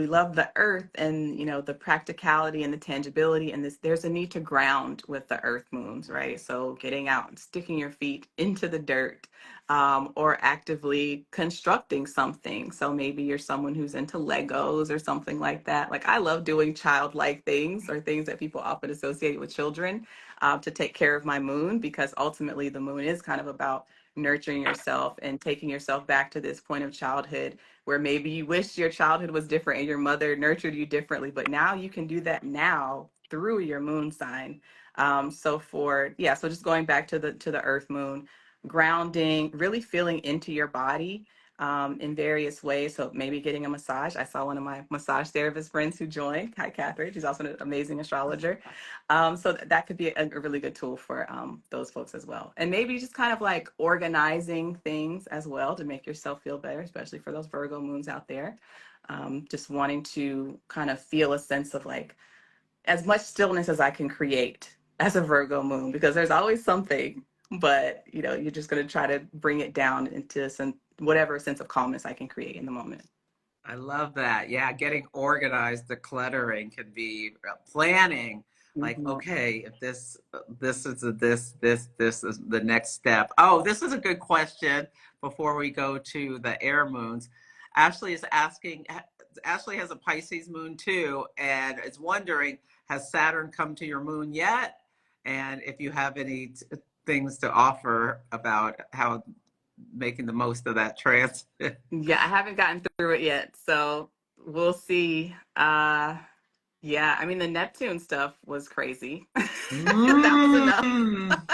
love the earth and the practicality and the tangibility and there's a need to ground with the earth moons, right? So getting out and sticking your feet into the dirt, or actively constructing something. So maybe you're someone who's into Legos or something like that. Like I love doing childlike things or things that people often associate with children, to take care of my moon because ultimately the moon is kind of about nurturing yourself and taking yourself back to this point of childhood where maybe you wish your childhood was different and your mother nurtured you differently, but now you can do that now through your moon sign. So just going back to the earth moon, grounding, really feeling into your body, in various ways. So maybe getting a massage. I saw one of my massage therapist friends who joined. Hi, Catherine. She's also an amazing astrologer. So that could be a really good tool for those folks as well. And maybe just kind of like organizing things as well to make yourself feel better, especially for those Virgo moons out there. Just wanting to kind of feel a sense of like as much stillness as I can create as a Virgo moon, because there's always something, but you're just going to try to bring it down into some whatever sense of calmness I can create in the moment. I love that. Yeah, getting organized, decluttering can be planning. Like, Mhm. okay, if this is this is the next step. Oh, this is a good question before we go to the air moons. Ashley is asking. Ashley has a Pisces moon too, and is wondering, has Saturn come to your moon yet? And if you have any things to offer about how making the most of that transit. Yeah, I haven't gotten through it yet, so we'll see. Yeah, I mean the Neptune stuff was crazy. That was enough. Mm.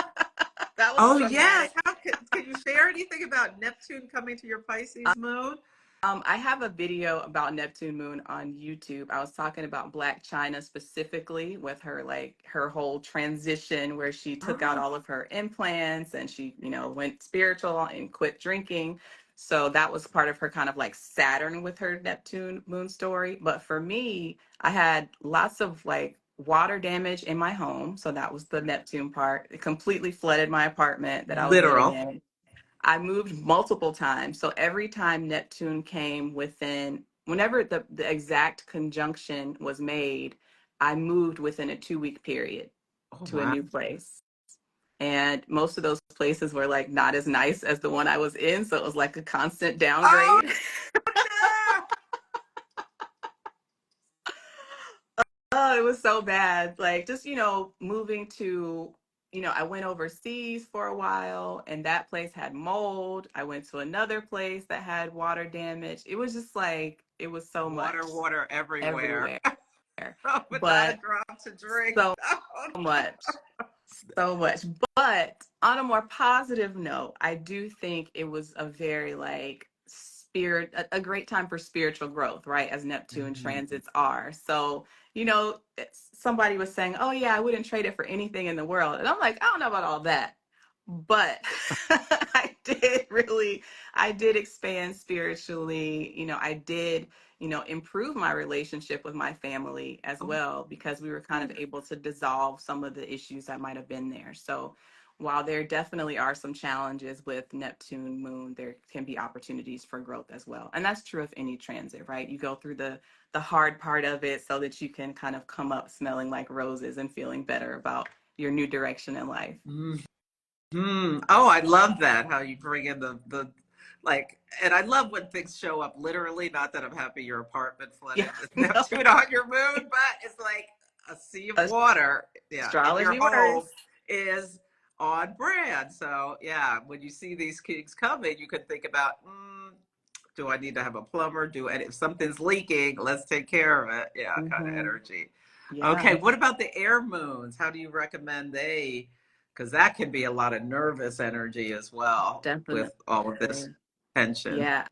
That was Oh yes. traumatic. How can you share anything about Neptune coming to your Pisces moon? I have a video about Neptune moon on YouTube. I was talking about Black China specifically with her whole transition where she took out Oh, all of her implants and she, went spiritual and quit drinking. So that was part of her kind of like Saturn with her Neptune moon story. But for me, I had lots of like water damage in my home. So that was the Neptune part. It completely flooded my apartment that I was living literal. in. I moved multiple times. So every time Neptune came whenever the exact conjunction was made, I moved within a 2-week period Oh, to a wow. new place. And most of those places were like not as nice as the one I was in. So it was like a constant Oh, downgrade. no. Oh, it was so bad. Like just, moving to, I went overseas for a while and that place had mold. I went to another place that had water damage. It was just like, it was so much Water, water everywhere. everywhere. Oh, but not a But drop to drink. so Oh, much. So much. But on a more positive note, I do think it was a very like a great time for spiritual growth, right? As Neptune no. transits are. So, somebody was saying, oh, yeah, I wouldn't trade it for anything in the world. And I'm like, I don't know about all that. But I did expand spiritually. I did improve my relationship with my family as Oh, well because we were kind of able to dissolve some of the issues that might have been there. So while there definitely are some challenges with Neptune moon, there can be opportunities for growth as well. And that's true of any transit, right? You go through the hard part of it so that you can kind of come up smelling like roses and feeling better about your new direction in life. Oh, I love that. How you bring in the like, and I love when things show up literally. Not that I'm happy your apartment Yeah, flooded with no, Neptune on your moon, but it's like a sea of water, yeah, in your astrology home works. is on brand. So yeah, when you see these kings coming, you can think about, do I need to have a plumber? And if something's leaking, let's take care of it. Yeah, kind of Hmm. energy. Yeah, Okay, what about the air moons? How do you recommend they? Because that can be a lot of nervous energy as well with all of this definitely. tension. Yeah.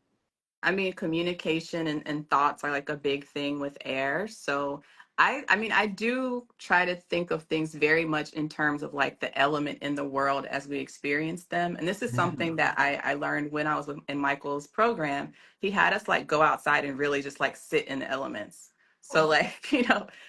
I mean, communication and thoughts are like a big thing with air. So I mean, I do try to think of things very much in terms of like the element in the world as we experience them. And this is something that I learned when I was in Michael's program. He had us like go outside and really just like sit in the elements. So like,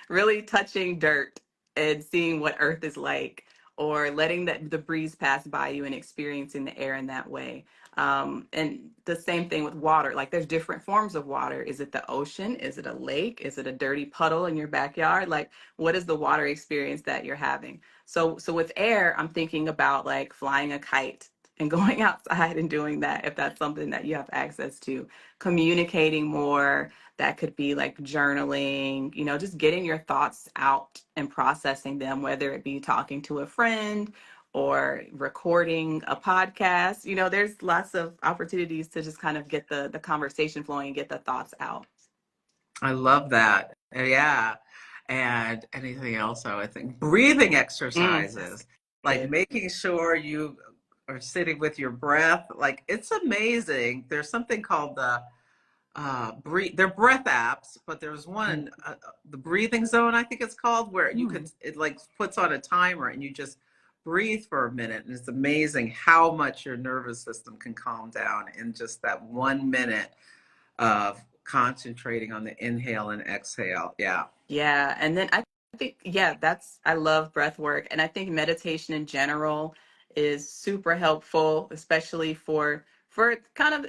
really touching dirt and seeing what earth is like, or letting the breeze pass by you and experiencing the air in that way. And the same thing with water. Like there's different forms of water. Is it the ocean? Is it a lake? Is it a dirty puddle in your backyard? Like what is the water experience that you're having? So with air, I'm thinking about like flying a kite and going outside and doing that if that's something that you have access to. Communicating more, that could be like journaling, just getting your thoughts out and processing them, whether it be talking to a friend or recording a podcast. There's lots of opportunities to just kind of get the conversation flowing and get the thoughts out. I love that. Yeah. And anything else, I would think breathing That's exercises, like good. making sure you are sitting with your breath. Like it's amazing. There's something called the breathe. They're breath apps, but there's one, the breathing zone, I think it's called, where Mm-hmm. it like puts on a timer and you just breathe for a minute. And it's amazing how much your nervous system can calm down in just that 1 minute of concentrating on the inhale and exhale. Yeah. Yeah, and then I think, yeah, I love breath work, and I think meditation in general is super helpful, especially for kind of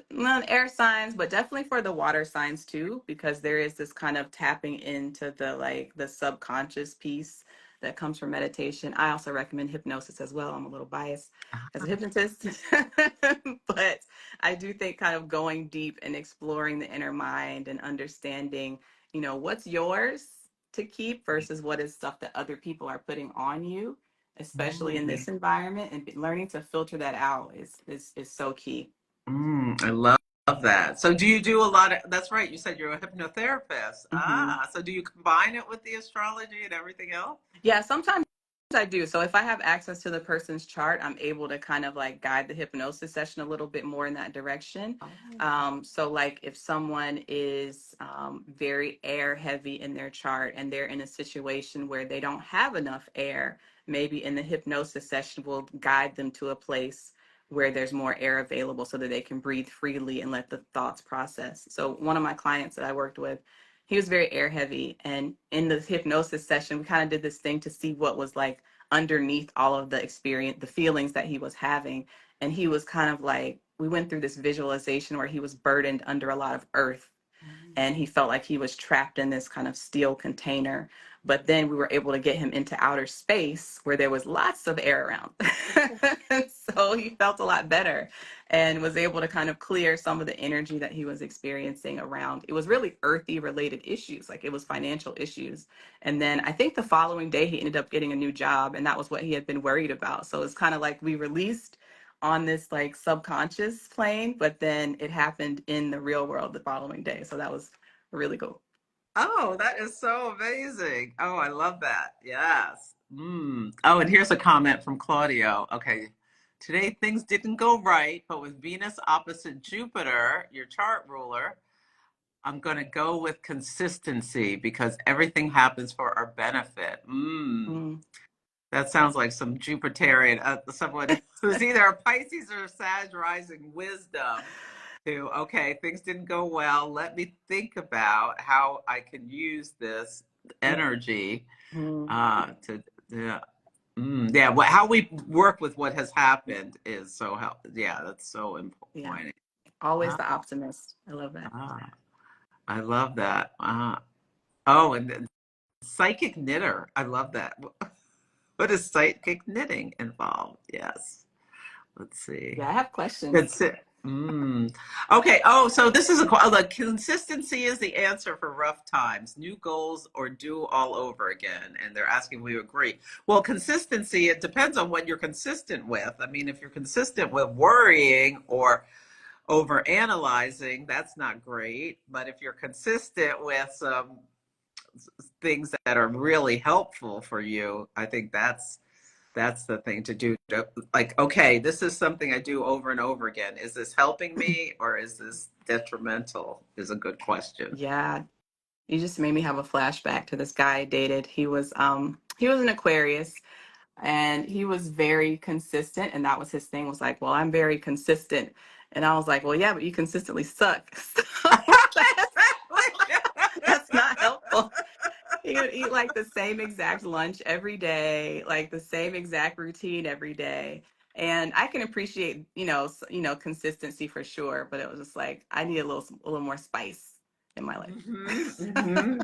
air signs, but definitely for the water signs too, because there is this kind of tapping into the subconscious piece that comes from meditation. I also recommend hypnosis as well. I'm a little biased as a hypnotist, but I do think kind of going deep and exploring the inner mind and understanding what's yours to keep versus what is stuff that other people are putting on you, especially in this environment, and learning to filter that out is so key. I love that. So do you do a lot of, that's right, you said you're a hypnotherapist. Hmm. So do you combine it with the astrology and everything else? Yeah, sometimes I do. So if I have access to the person's chart, I'm able to kind of like guide the hypnosis session a little bit more in that direction. Oh. So like if someone is very air heavy in their chart and they're in a situation where they don't have enough air, maybe in the hypnosis session, we'll guide them to a place where there's more air available so that they can breathe freely and let the thoughts process. So one of my clients that I worked with, he was very air heavy, and in the hypnosis session we kind of did this thing to see what was like underneath all of the experience, the feelings that he was having. And he was kind of like, we went through this visualization where he was burdened under a lot of earth, and he felt like he was trapped in this kind of steel container. But then we were able to get him into outer space where there was lots of air around. So he felt a lot better and was able to kind of clear some of the energy that he was experiencing around. It was really earthy related issues, like it was financial issues. And then I think the following day he ended up getting a new job, and that was what he had been worried about. So it's kind of like we released on this like subconscious plane, but then it happened in the real world the following day. So that was really cool. Oh, that is so amazing. Oh, I love that. Yes. Oh, and here's a comment from Claudio. Okay. Today things didn't go right, but with Venus opposite Jupiter, your chart ruler, I'm going to go with consistency because everything happens for our benefit. Mm. That sounds like some Jupiterian, someone who's either a Pisces or a Sag rising wisdom to, okay, things didn't go well. Let me think about how I can use this energy Mm. to, yeah. Yeah, how we work with what has happened is so help. Yeah, that's so Yeah. important. Always Ah, the optimist. I love that. ah, I love that. Oh, and then psychic knitter. I love that. What is psychic knitting involved? Yes. Let's see. Yeah, I have questions. That's it. Okay. Oh, so this is the consistency is the answer for rough times, new goals, or do all over again. And they're asking, we agree. Well, consistency, it depends on what you're consistent with. I mean, if you're consistent with worrying or over analyzing, that's not great. But if you're consistent with some things that are really helpful for you, I think that's the thing to do. Like, okay, this is something I do over and over again. Is this helping me or is this detrimental? Is a good question. Yeah, you just made me have a flashback to this guy I dated. He was an Aquarius, and he was very consistent, and that was his thing, was like, well, I'm very consistent. And I was like, well, yeah, but you consistently suck. So that's not helpful. He would eat like the same exact lunch every day, like the same exact routine every day. And I can appreciate, consistency for sure, but it was just like I need a little more spice in my life.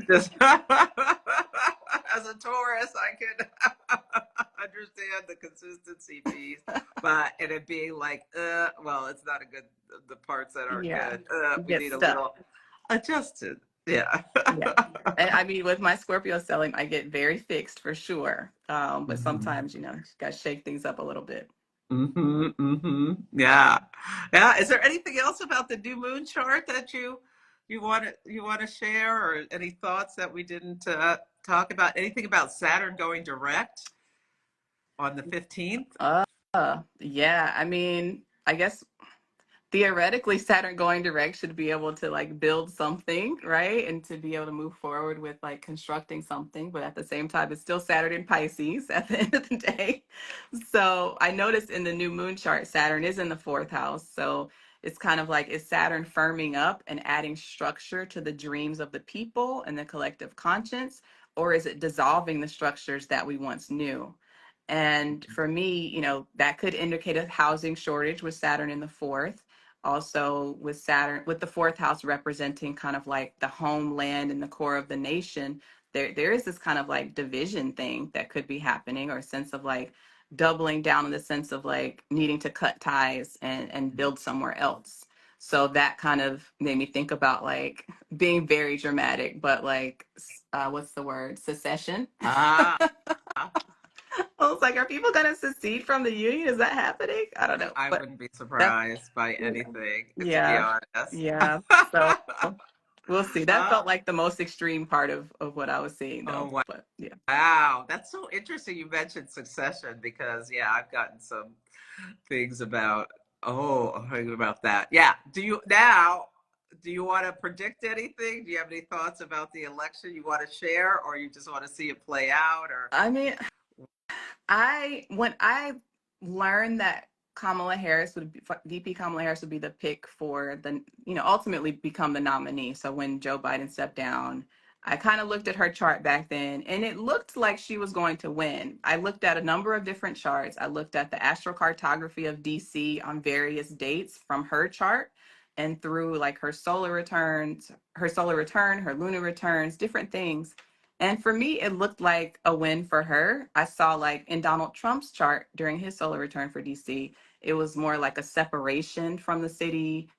Just as a Taurus, I could understand the consistency piece, but it being like, well, it's not a good. The parts that aren't Yeah, good, you we get need a stuck. little adjusted. Yeah. Yeah. And I mean, with my Scorpio selling, I get very fixed for sure. But Mhm. sometimes, you got to shake things up a little bit. Yeah. Yeah. Is there anything else about the new moon chart that you want to share, or any thoughts that we didn't talk about? Anything about Saturn going direct on the 15th? Uh, yeah. I mean, I guess theoretically Saturn going direct should be able to like build something, right? And to be able to move forward with like constructing something, but at the same time it's still Saturn in Pisces at the end of the day. So I noticed in the new moon chart Saturn is in the fourth house. So it's kind of like, is Saturn firming up and adding structure to the dreams of the people and the collective conscience, or is it dissolving the structures that we once knew? And for me, that could indicate a housing shortage with Saturn in the fourth. Also with Saturn, with the fourth house representing kind of like the homeland and the core of the nation, there is this kind of like division thing that could be happening, or a sense of like doubling down in the sense of like needing to cut ties and build somewhere else. So that kind of made me think about like being very dramatic, but like, what's the word? Secession. Ah, I was like, are people going to secede from the union? Is that happening? I don't know. I But wouldn't be that's, surprised by yeah. anything, to be Yeah. honest. Yeah. So we'll see. That Uh, felt like the most extreme part of what I was seeing, oh, though. wow. But yeah. Wow, that's so interesting you mentioned Succession because yeah, I've gotten some things about that. Yeah. Do you want to predict anything? Do you have any thoughts about the election you want to share, or you just want to see it play out, or I mean, when I learned that VP Kamala Harris would be the pick for ultimately become the nominee. So when Joe Biden stepped down, I kind of looked at her chart back then, and it looked like she was going to win. I looked at a number of different charts. I looked at the astrocartography of DC on various dates from her chart and through like her solar returns, her lunar returns, different things. And for me, it looked like a win for her. I saw like in Donald Trump's chart during his solar return for DC, it was more like a separation from the city.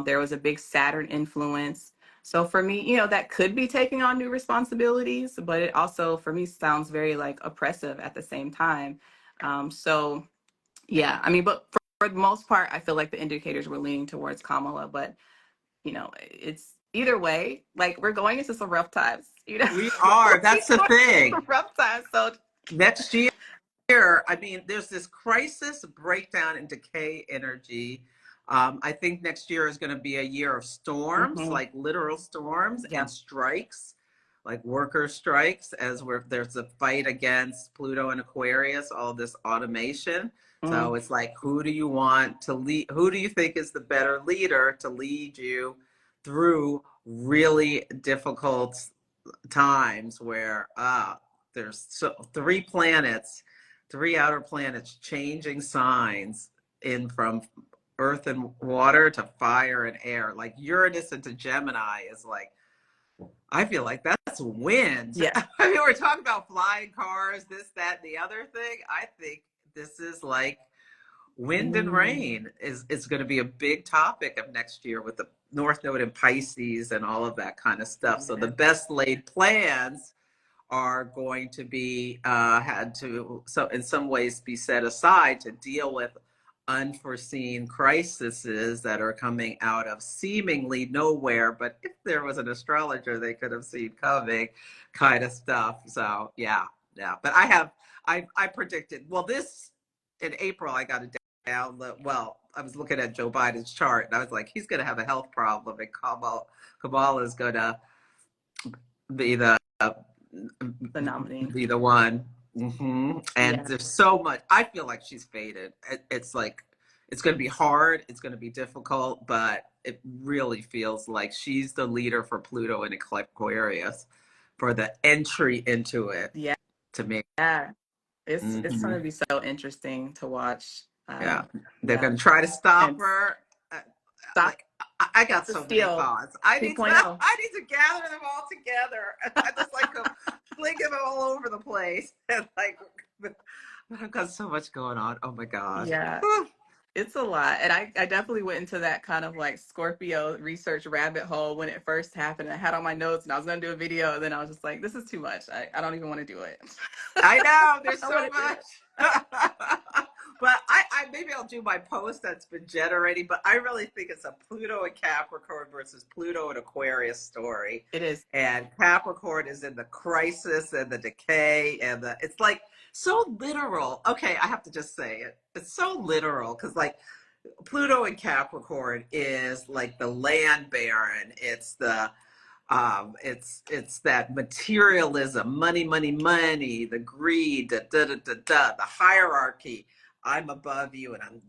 There was a big Saturn influence. So for me, that could be taking on new responsibilities, but it also for me sounds very like oppressive at the same time. So yeah, I mean, but for the most part, I feel like the indicators were leaning towards Kamala, but it's either way, like we're going into some rough times, We are. we're That's the going into thing. some rough times. So Next year, I mean, there's this crisis, breakdown, and decay energy. I think next year is going to be a year of storms, mhm, like literal storms yeah. and strikes, like worker strikes, there's a fight against Pluto and Aquarius, all this automation. Mm, So it's like, who do you want to lead? Who do you think is the better leader to lead you through really difficult times where there's three outer planets changing signs in from earth and water to fire and air. Like Uranus into Gemini is like, I feel like that's wind. yeah. I mean, we're talking about flying cars, this, that, and the other thing. I think this is like wind and Mm, rain is going to be a big topic of next year with the North Node in Pisces and all of that kind of stuff. So the yeah. best laid plans are going to be had to so in some ways be set aside to deal with unforeseen crises that are coming out of seemingly nowhere, but if there was an astrologer they could have seen coming, kind of stuff. So yeah, but I predicted, well, this in April I got it down. Well, I was looking at Joe Biden's chart and I was like, he's going to have a health problem, and Kamala is going to be The nominee. the one. And Yeah. there's so much. I feel like she's faded. It's like it's going to be hard. It's going to be difficult, but it really feels like she's the leader for Pluto and Aquarius for the entry into it. Yeah. To me, Yeah. It's going hmm to be so interesting to watch. yeah, they're Yeah. going to try to stop And her. Uh, stop like I got the so many steal thoughts. I need to 2.0. I need to gather them all together. I just like to fling them all over the place. And like I've got so much going on. Oh my gosh. Yeah. It's a lot. And I definitely went into that kind of like Scorpio research rabbit hole when it first happened. I had all my notes and I was going to do a video. And then I was just like, this is too much. I don't even want to do it. I know there's I so want to do much. it. But I maybe I'll do my post that's been generating, but I really think it's a Pluto and Capricorn versus Pluto and Aquarius story. It is. And Capricorn is in the crisis and the decay and it's like so literal. Okay, I have to just say it. It's so literal because like Pluto in Capricorn is like the land baron. It's the it's that materialism, money, money, money, the greed, the hierarchy. I'm above you and I'm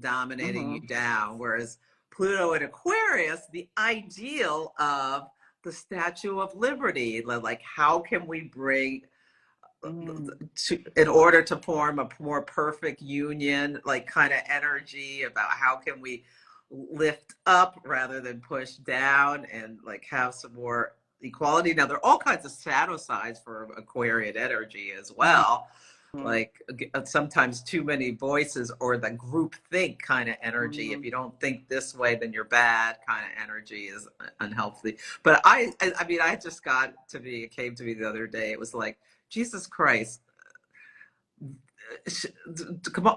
dominating Mm-hmm. you down. Whereas Pluto in Aquarius, the ideal of the Statue of Liberty, like how can we bring Mm-hmm. in order to form a more perfect union, like kind of energy about how can we lift up rather than push down and like have some more equality. Now there are all kinds of shadow sides for Aquarian energy as well, like sometimes too many voices or the group think kind of energy. Mm-hmm. If you don't think this way then you're bad kind of energy is unhealthy. But I mean I just got to me, it came to me the other day, it was like, Jesus Christ,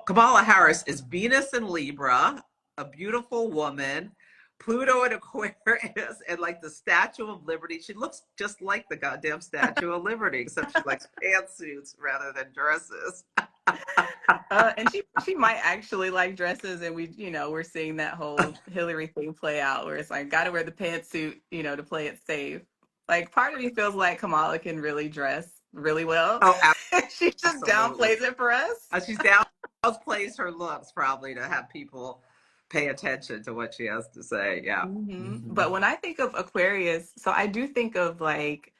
Kamala Harris is Venus in Libra, a beautiful woman, Pluto in Aquarius, and like the Statue of Liberty. She looks just like the goddamn Statue of Liberty, except she likes pantsuits rather than dresses. And she might actually like dresses, and we're seeing that whole Hillary thing play out, where it's like gotta wear the pantsuit, to play it safe. Like part of me feels like Kamala can really dress really well. Oh, She just absolutely. downplays it for us. She's downplays her looks probably to have people pay attention to what she has to say. Yeah. Mm-hmm. But when I think of Aquarius, so I do think of like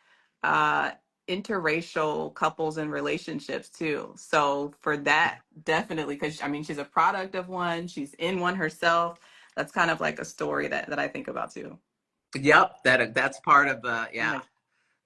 uh interracial couples and relationships too. So for that, definitely, because I mean she's a product of one, she's in one herself. that's kind of like a story that I think about too. Yep, that's part of the, yeah. Like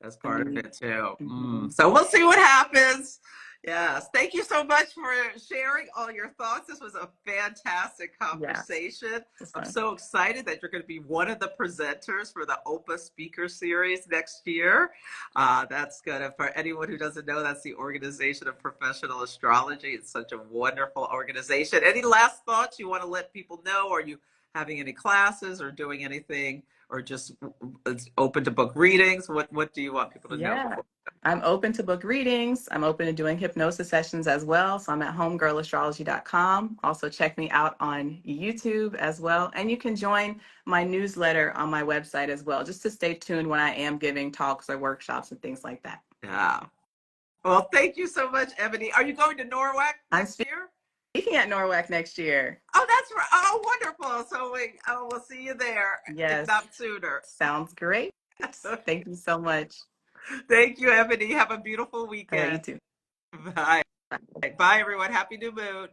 That's the part of new. it too. Mhm. So we'll see what happens. Yes. Thank you so much for sharing all your thoughts. This was a fantastic Yes, conversation. it's I'm fun. so excited that you're going to be one of the presenters for the OPA Speaker Series next year. That's good. For anyone who doesn't know, that's the Organization of Professional Astrology. It's such a wonderful organization. Any last thoughts you want to let people know? Are you having any classes or doing anything? Or just it's open to book readings? What do you want people to know Yeah. before? I'm open to book readings. I'm open to doing hypnosis sessions as well. So I'm at homegirlastrology.com. Also, check me out on YouTube as well. And you can join my newsletter on my website as well, just to stay tuned when I am giving talks or workshops and things like that. Yeah. Well, thank you so much, Ebony. Are you going to Norwalk I'm next year? speaking at Norwalk next year. Oh, that's right. Oh, wonderful. So we'll see you there, if Yes. not sooner. Sounds great. Thank you so much. Thank you, Ebony. Have a beautiful All right, you weekend. too. Bye. Bye. Bye, everyone. Happy new moon.